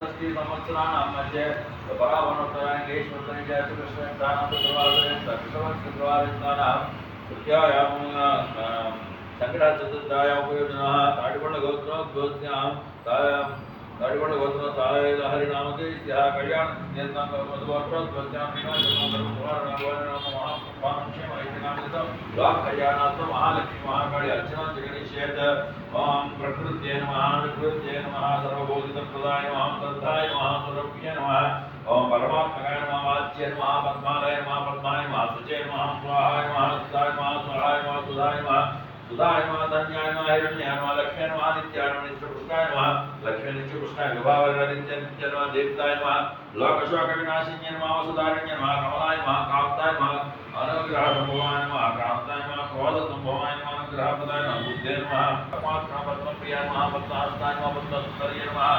సంవత్సరాణం మధ్య పరావణోత్తరాంగేశ్వరుని కృష్ణవర్షవాదిస్తానాం సంకట చతుర్థాయ ఉపయోజన తాడికొండ గోత్రోద్భోజ్ఞాం తాడికొండ గోత్ర తాళ హరినామకే కళ్యాణ కళ్యాణాత్మ మహాలక్ష్మి మహాకాళి అర్చన జగదీశేత ఓం ప్రకృత్యై నమః వికృత్యై నమః సర్వభూతిత ప్రదాయ నమః శ్రద్ధాయ నమః స్వరూప్యై నమః ఓం పరమాత్మకాయ నమః వాచ్యాయ నమః పద్మాలయ నమః పద్మాయ నమః శుచే నమః స్వాహాయ నమః సుధాయ నమః స్వాహాయ నమః సుధాయ నమః सुधाय नमः धन्याय नमः हिरण्याय नमः लक्ष्म्याय नमः नित्याय नमः नित्यपुष्टाय नमः लक्ष्मी नित्यपुष्टाय विभावराय नित्य नित्य नमः देवताय नमः लोकशोक विनाशिन्ये नमः वसुधारिण्ये नमः कमलाय नमः कान्ताय नमः अनुग्रह संभवाय नमः कान्ताय नमः क्रोध संभवाय नमः अनुग्रह पदाय नमः बुद्धे नमः परमात्मा पद्मप्रियाय नमः पद्महस्ताय नमः पद्मसुन्दर्ये नमः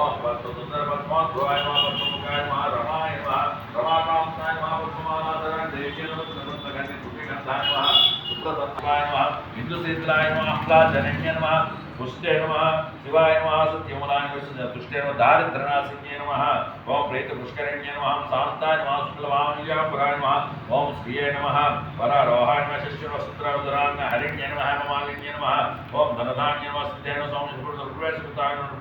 ओम पद्मसुन्दर पद्मोद्भवाय नमः पद्ममुखाय नमः रमाय नमः रमाकान्ताय नमः पद्ममालाधराय देव्यै नमः सर्वत्रगण्य तुभ्यगन्धाय नमः सुप्रसन्नाय नमः हिंदुसेतलाय नमः आह्लादजनन्ये नमः पुष्टे नमः शिवाय नमः सत्यमलाय नमः तुष्टे नमः दारिद्र्यनाशिन्ये नमः ओम प्रेतपुष्करिण्ये नमः शान्ताय नमः शुक्लवामल्याम्बराय नमः ओम श्रिये नमः वरारोहाय नमः शशिवस्त्रावधराय हरिण्ये नमः हेममालिन्ये नमः ओम धनधान्ये नमः सिद्धे नमः सौम्यस्फुरताय नमः